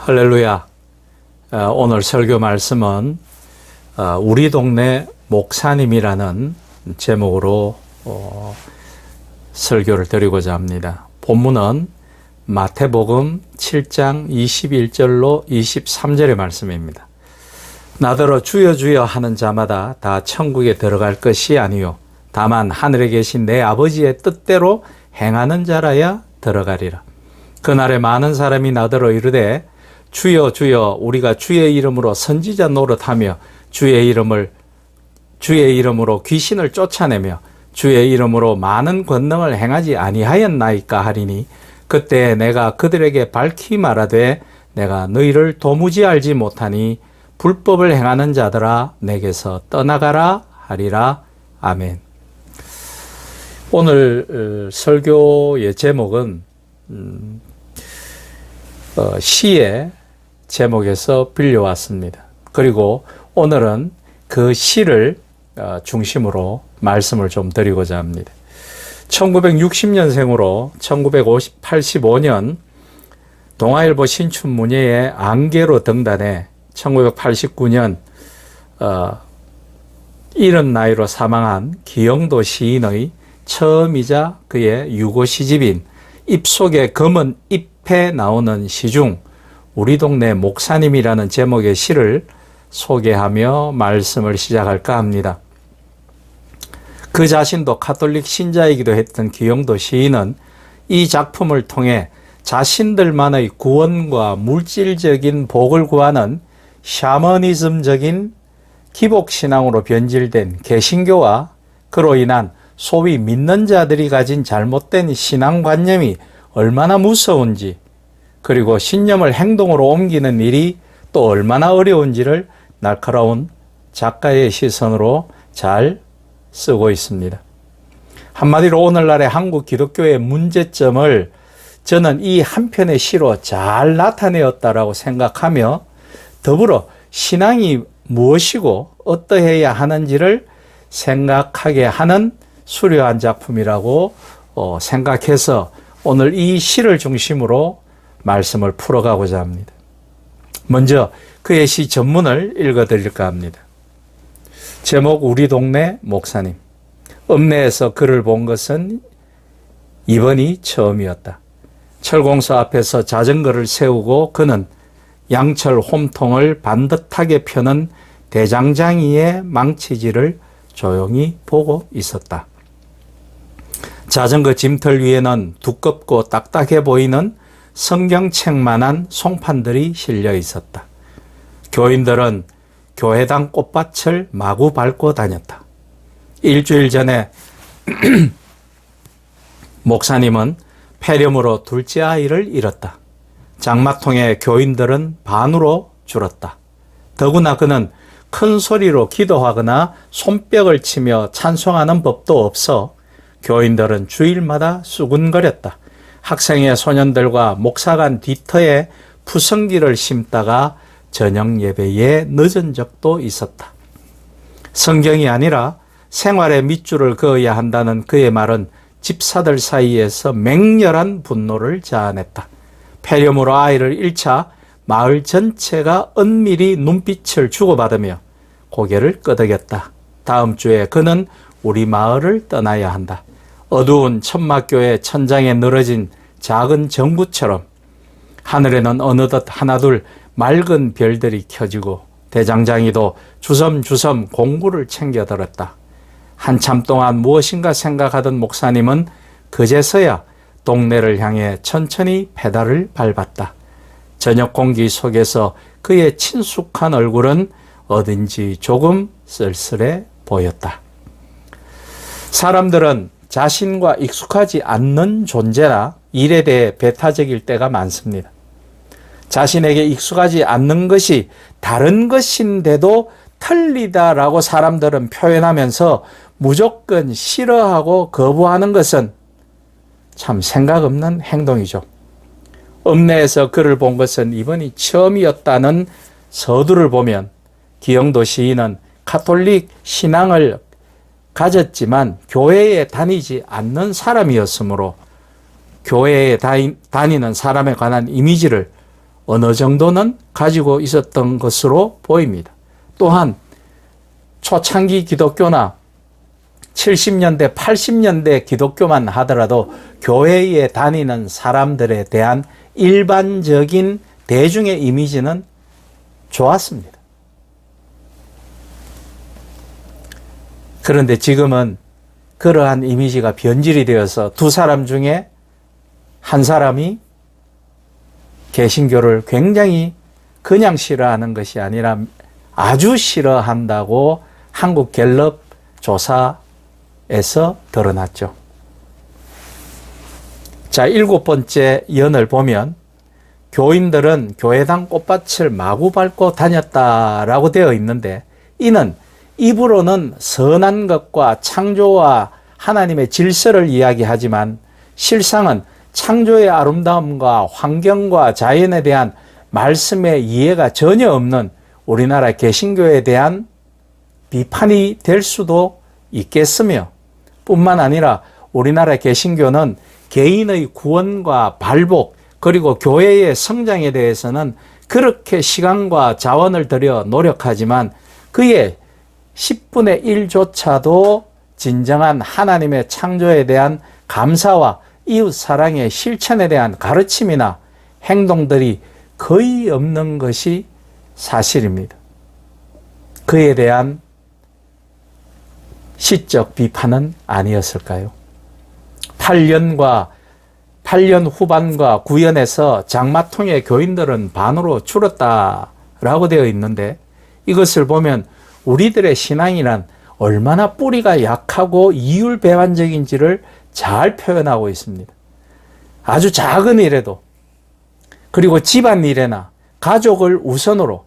할렐루야. 오늘 설교 말씀은 우리 동네 목사님이라는 제목으로 설교를 드리고자 합니다. 본문은 마태복음 7장 21절로 23절의 말씀입니다. 나더러 주여 주여 하는 자마다 다 천국에 들어갈 것이 아니요 다만 하늘에 계신 내 아버지의 뜻대로 행하는 자라야 들어가리라. 그날에 많은 사람이 나더러 이르되 주여 주여 우리가 주의 이름으로 선지자 노릇하며 주의 이름으로 귀신을 쫓아내며 주의 이름으로 많은 권능을 행하지 아니하였나이까 하리니 그때 내가 그들에게 밝히 말하되 내가 너희를 도무지 알지 못하니 불법을 행하는 자들아 내게서 떠나가라 하리라. 아멘. 오늘 설교의 제목은 시의 제목에서 빌려왔습니다. 그리고 오늘은 그 시를 중심으로 말씀을 좀 드리고자 합니다. 1960년생으로 1985년 동아일보 신춘문예의 안개로 등단해 1989년 이른 나이로 사망한 기영도 시인의 처음이자 그의 유고 시집인 입속에 검은 잎에 나오는 시 중 우리 동네 목사님이라는 제목의 시를 소개하며 말씀을 시작할까 합니다. 그 자신도 카톨릭 신자이기도 했던 기영도 시인은 이 작품을 통해 자신들만의 구원과 물질적인 복을 구하는 샤머니즘적인 기복신앙으로 변질된 개신교와 그로 인한 소위 믿는 자들이 가진 잘못된 신앙관념이 얼마나 무서운지, 그리고 신념을 행동으로 옮기는 일이 또 얼마나 어려운지를 날카로운 작가의 시선으로 잘 쓰고 있습니다. 한마디로 오늘날의 한국 기독교의 문제점을 저는 이 한 편의 시로 잘 나타내었다라고 생각하며 더불어 신앙이 무엇이고 어떠해야 하는지를 생각하게 하는 수려한 작품이라고 생각해서 오늘 이 시를 중심으로 말씀을 풀어가고자 합니다. 먼저 그의 시 전문을 읽어드릴까 합니다. 제목 우리 동네 목사님. 읍내에서 그를 본 것은 이번이 처음이었다. 철공소 앞에서 자전거를 세우고 그는 양철 홈통을 반듯하게 펴는 대장장이의 망치질을 조용히 보고 있었다. 자전거 짐털 위에는 두껍고 딱딱해 보이는 성경책만한 송판들이 실려 있었다. 교인들은 교회당 꽃밭을 마구 밟고 다녔다. 일주일 전에 목사님은 폐렴으로 둘째 아이를 잃었다. 장마통에 교인들은 반으로 줄었다. 더구나 그는 큰 소리로 기도하거나 손뼉을 치며 찬송하는 법도 없어 교인들은 주일마다 수군거렸다. 학생의 소년들과 목사관 뒤터에 푸성기를 심다가 저녁 예배에 늦은 적도 있었다. 성경이 아니라 생활의 밑줄을 그어야 한다는 그의 말은 집사들 사이에서 맹렬한 분노를 자아냈다. 폐렴으로 아이를 잃자 마을 전체가 은밀히 눈빛을 주고받으며 고개를 끄덕였다. 다음 주에 그는 우리 마을을 떠나야 한다. 어두운 천막교의 천장에 늘어진 작은 전구처럼 하늘에는 어느덧 하나둘 맑은 별들이 켜지고 대장장이도 주섬주섬 공구를 챙겨들었다. 한참 동안 무엇인가 생각하던 목사님은 그제서야 동네를 향해 천천히 페달을 밟았다. 저녁 공기 속에서 그의 친숙한 얼굴은 어딘지 조금 쓸쓸해 보였다. 사람들은 자신과 익숙하지 않는 존재나 일에 대해 배타적일 때가 많습니다. 자신에게 익숙하지 않는 것이 다른 것인데도 틀리다라고 사람들은 표현하면서 무조건 싫어하고 거부하는 것은 참 생각 없는 행동이죠. 읍내에서 그를 본 것은 이번이 처음이었다는 서두를 보면 기영도 시인은 카톨릭 신앙을 가졌지만 교회에 다니지 않는 사람이었으므로 교회에 다니는 사람에 관한 이미지를 어느 정도는 가지고 있었던 것으로 보입니다. 또한 초창기 기독교나 70년대, 80년대 기독교만 하더라도 교회에 다니는 사람들에 대한 일반적인 대중의 이미지는 좋았습니다. 그런데 지금은 그러한 이미지가 변질이 되어서 두 사람 중에 한 사람이 개신교를 굉장히 그냥 싫어하는 것이 아니라 아주 싫어한다고 한국 갤럽 조사에서 드러났죠. 자, 7번째 연을 보면 교인들은 교회당 꽃밭을 마구 밟고 다녔다라고 되어 있는데, 이는 입으로는 선한 것과 창조와 하나님의 질서를 이야기하지만 실상은 창조의 아름다움과 환경과 자연에 대한 말씀의 이해가 전혀 없는 우리나라 개신교에 대한 비판이 될 수도 있겠으며, 뿐만 아니라 우리나라 개신교는 개인의 구원과 발복 그리고 교회의 성장에 대해서는 그렇게 시간과 자원을 들여 노력하지만 그의 10분의 1조차도 진정한 하나님의 창조에 대한 감사와 이웃 사랑의 실천에 대한 가르침이나 행동들이 거의 없는 것이 사실입니다. 그에 대한 시적 비판은 아니었을까요? 8년 후반과 9년에서 장마통의 교인들은 반으로 줄었다라고 되어 있는데, 이것을 보면 우리들의 신앙이란 얼마나 뿌리가 약하고 이율배반적인지를 잘 표현하고 있습니다. 아주 작은 일에도, 그리고 집안일에나 가족을 우선으로,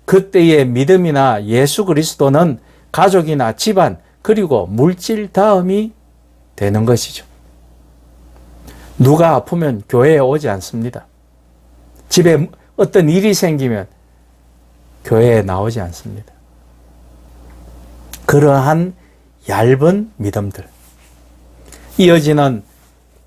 그때의 믿음이나 예수 그리스도는 가족이나 집안 그리고 물질 다음이 되는 것이죠. 누가 아프면 교회에 오지 않습니다. 집에 어떤 일이 생기면 교회에 나오지 않습니다. 그러한 얇은 믿음들. 이어지는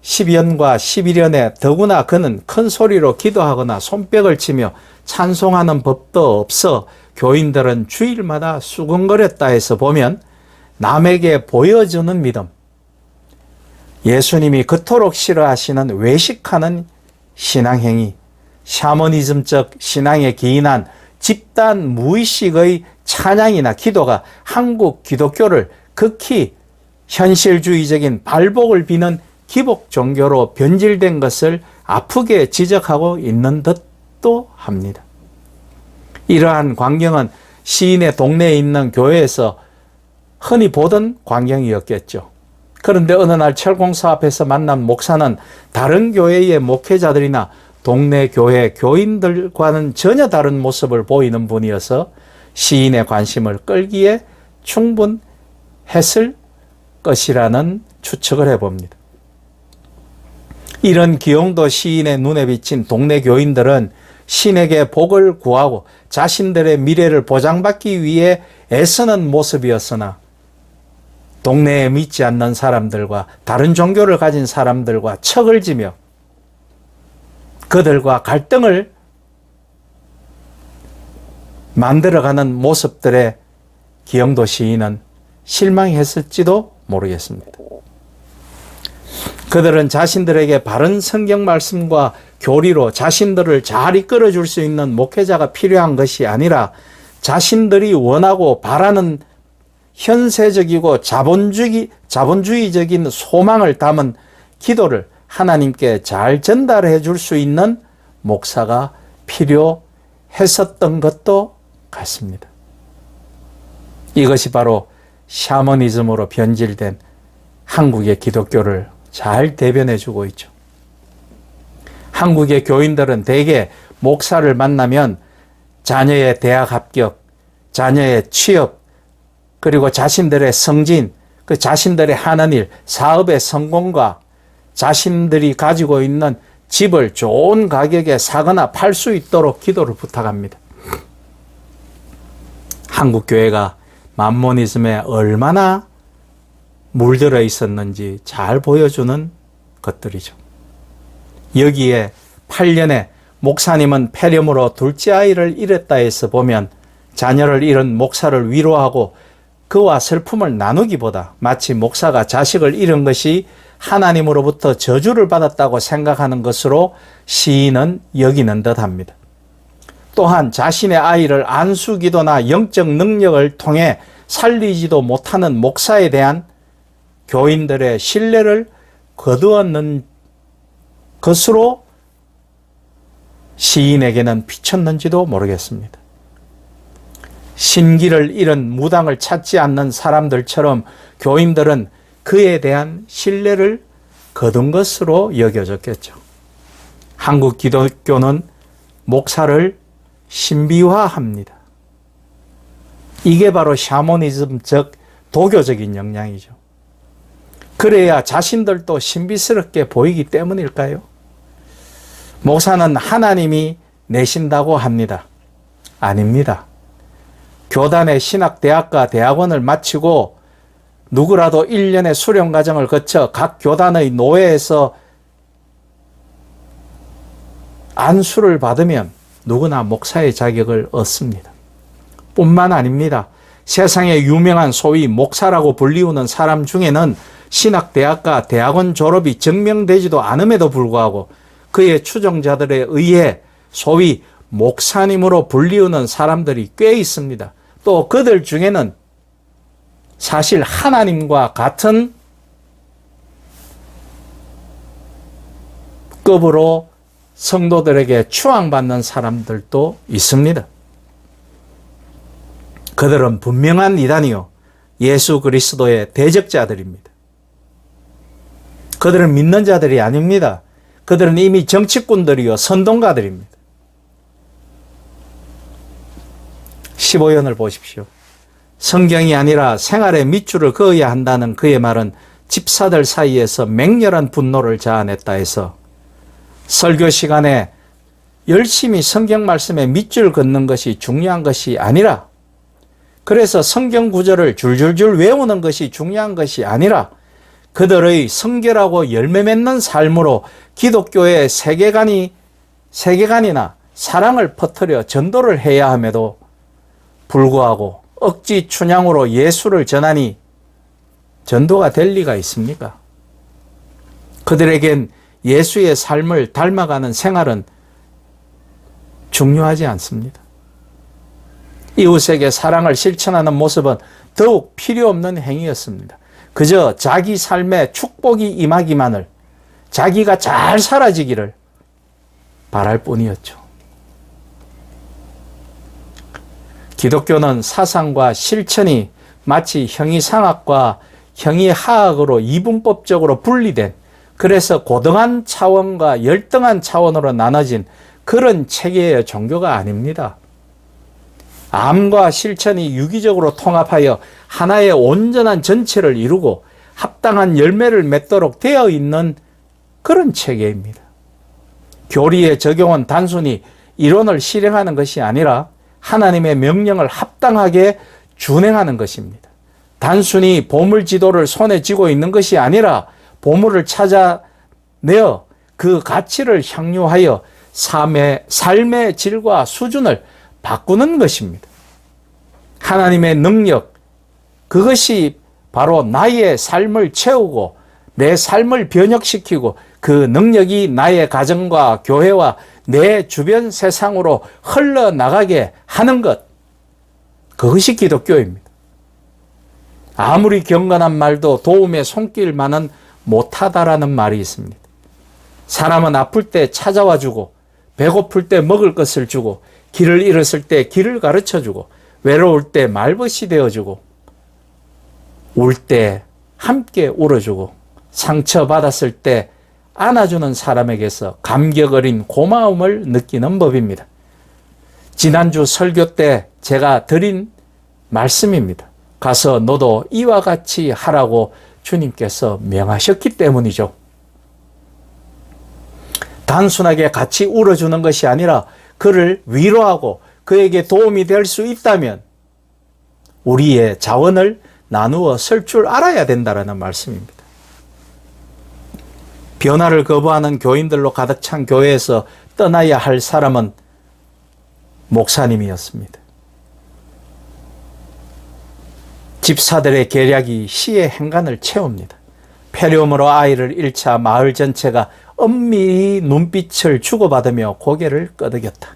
10연과 11연에 더구나 그는 큰 소리로 기도하거나 손뼉을 치며 찬송하는 법도 없어 교인들은 주일마다 수근거렸다 해서 보면 남에게 보여주는 믿음, 예수님이 그토록 싫어하시는 외식하는 신앙행위, 샤머니즘적 신앙에 기인한 집단 무의식의 찬양이나 기도가 한국 기독교를 극히 현실주의적인 발복을 비는 기복 종교로 변질된 것을 아프게 지적하고 있는 듯도 합니다. 이러한 광경은 시인의 동네에 있는 교회에서 흔히 보던 광경이었겠죠. 그런데 어느 날 철공사 앞에서 만난 목사는 다른 교회의 목회자들이나 동네 교회 교인들과는 전혀 다른 모습을 보이는 분이어서 시인의 관심을 끌기에 충분했을 것이라는 추측을 해봅니다. 이런 기용도 시인의 눈에 비친 동네 교인들은 신에게 복을 구하고 자신들의 미래를 보장받기 위해 애쓰는 모습이었으나, 동네에 믿지 않는 사람들과 다른 종교를 가진 사람들과 척을 지며 그들과 갈등을 만들어가는 모습들에 기영도 시인은 실망했을지도 모르겠습니다. 그들은 자신들에게 바른 성경 말씀과 교리로 자신들을 잘 이끌어줄 수 있는 목회자가 필요한 것이 아니라 자신들이 원하고 바라는 현세적이고 자본주의적인 소망을 담은 기도를 하나님께 잘 전달해 줄 수 있는 목사가 필요했었던 것도 같습니다. 이것이 바로 샤머니즘으로 변질된 한국의 기독교를 잘 대변해 주고 있죠. 한국의 교인들은 대개 목사를 만나면 자녀의 대학 합격, 자녀의 취업, 그리고 자신들의 성진, 그 자신들의 하는 일, 사업의 성공과 자신들이 가지고 있는 집을 좋은 가격에 사거나 팔 수 있도록 기도를 부탁합니다. 한국 교회가 만모니즘에 얼마나 물들어 있었는지 잘 보여주는 것들이죠. 여기에 8년에 목사님은 폐렴으로 둘째 아이를 잃었다 해서 보면 자녀를 잃은 목사를 위로하고 그와 슬픔을 나누기보다 마치 목사가 자식을 잃은 것이 하나님으로부터 저주를 받았다고 생각하는 것으로 시인은 여기는 듯합니다. 또한 자신의 아이를 안수기도나 영적 능력을 통해 살리지도 못하는 목사에 대한 교인들의 신뢰를 거두었는 것으로 시인에게는 비쳤는지도 모르겠습니다. 신기를 잃은 무당을 찾지 않는 사람들처럼 교인들은 그에 대한 신뢰를 거둔 것으로 여겨졌겠죠. 한국 기독교는 목사를 신비화합니다. 이게 바로 샤머니즘적 도교적인 영향이죠. 그래야 자신들도 신비스럽게 보이기 때문일까요? 목사는 하나님이 내신다고 합니다. 아닙니다. 교단의 신학대학과 대학원을 마치고 누구라도 1년의 수련과정을 거쳐 각 교단의 노회에서 안수를 받으면 누구나 목사의 자격을 얻습니다. 뿐만 아닙니다. 세상에 유명한 소위 목사라고 불리우는 사람 중에는 신학대학과 대학원 졸업이 증명되지도 않음에도 불구하고 그의 추종자들에 의해 소위 목사님으로 불리우는 사람들이 꽤 있습니다. 또 그들 중에는 사실 하나님과 같은 급으로 성도들에게 추앙받는 사람들도 있습니다. 그들은 분명한 이단이요 예수 그리스도의 대적자들입니다. 그들은 믿는 자들이 아닙니다. 그들은 이미 정치꾼들이요 선동가들입니다. 15연을 보십시오. 성경이 아니라 생활의 밑줄을 그어야 한다는 그의 말은 집사들 사이에서 맹렬한 분노를 자아냈다 해서 설교 시간에 열심히 성경 말씀에 밑줄 긋는 것이 중요한 것이 아니라, 그래서 성경 구절을 줄줄줄 외우는 것이 중요한 것이 아니라 그들의 성결하고 열매 맺는 삶으로 기독교의 세계관이나 사랑을 퍼뜨려 전도를 해야 함에도 불구하고 억지 춘향으로 예수를 전하니 전도가 될 리가 있습니까? 그들에겐 예수의 삶을 닮아가는 생활은 중요하지 않습니다. 이웃에게 사랑을 실천하는 모습은 더욱 필요 없는 행위였습니다. 그저 자기 삶에 축복이 임하기만을, 자기가 잘 사라지기를 바랄 뿐이었죠. 기독교는 사상과 실천이 마치 형이상학과 형이하학으로 이분법적으로 분리된, 그래서 고등한 차원과 열등한 차원으로 나눠진 그런 체계의 종교가 아닙니다. 암과 실천이 유기적으로 통합하여 하나의 온전한 전체를 이루고 합당한 열매를 맺도록 되어 있는 그런 체계입니다. 교리의 적용은 단순히 이론을 실행하는 것이 아니라 하나님의 명령을 합당하게 준행하는 것입니다. 단순히 보물 지도를 손에 쥐고 있는 것이 아니라 보물을 찾아내어 그 가치를 향유하여 삶의 질과 수준을 바꾸는 것입니다. 하나님의 능력, 그것이 바로 나의 삶을 채우고 내 삶을 변혁시키고 그 능력이 나의 가정과 교회와 내 주변 세상으로 흘러나가게 하는 것, 그것이 기독교입니다. 아무리 경건한 말도 도움의 손길만은 못하다라는 말이 있습니다. 사람은 아플 때 찾아와 주고, 배고플 때 먹을 것을 주고, 길을 잃었을 때 길을 가르쳐 주고, 외로울 때 말벗이 되어주고, 울 때 함께 울어주고, 상처받았을 때 안아주는 사람에게서 감격 어린 고마움을 느끼는 법입니다. 지난주 설교 때 제가 드린 말씀입니다. 가서 너도 이와 같이 하라고 주님께서 명하셨기 때문이죠. 단순하게 같이 울어주는 것이 아니라 그를 위로하고 그에게 도움이 될 수 있다면 우리의 자원을 나누어 쓸 줄 알아야 된다는 말씀입니다. 변화를 거부하는 교인들로 가득 찬 교회에서 떠나야 할 사람은 목사님이었습니다. 집사들의 계략이 시의 행간을 채웁니다. 폐렴으로 아이를 잃자 마을 전체가 엄밀히 눈빛을 주고받으며 고개를 끄덕였다.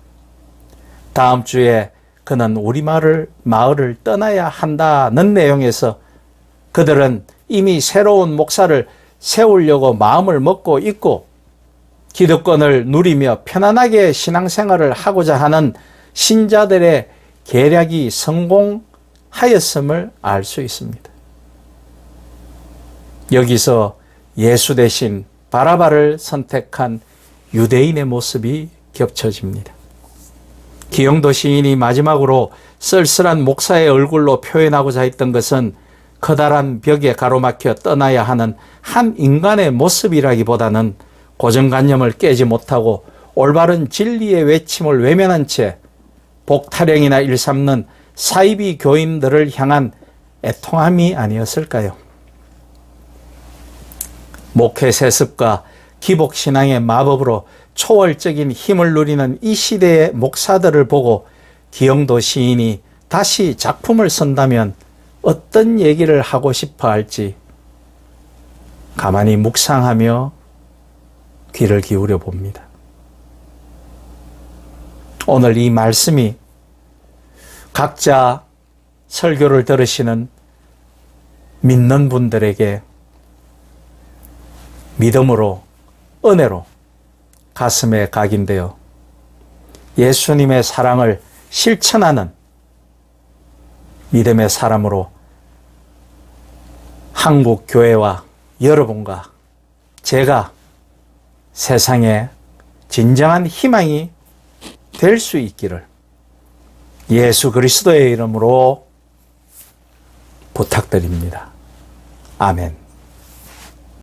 다음 주에 그는 우리 마을을 떠나야 한다는 내용에서 그들은 이미 새로운 목사를 세우려고 마음을 먹고 있고 기득권을 누리며 편안하게 신앙생활을 하고자 하는 신자들의 계략이 성공하였음을 알 수 있습니다. 여기서 예수 대신 바라바를 선택한 유대인의 모습이 겹쳐집니다. 기영도 시인이 마지막으로 쓸쓸한 목사의 얼굴로 표현하고자 했던 것은 커다란 벽에 가로막혀 떠나야 하는 한 인간의 모습이라기보다는 고정관념을 깨지 못하고 올바른 진리의 외침을 외면한 채 복타령이나 일삼는 사이비 교인들을 향한 애통함이 아니었을까요? 목회 세습과 기복신앙의 마법으로 초월적인 힘을 누리는 이 시대의 목사들을 보고 기영도 시인이 다시 작품을 쓴다면 어떤 얘기를 하고 싶어 할지 가만히 묵상하며 귀를 기울여 봅니다. 오늘 이 말씀이 각자 설교를 들으시는 믿는 분들에게 믿음으로, 은혜로 가슴에 각인되어 예수님의 사랑을 실천하는 믿음의 사람으로 한국 교회와 여러분과 제가 세상에 진정한 희망이 될 수 있기를 예수 그리스도의 이름으로 부탁드립니다. 아멘.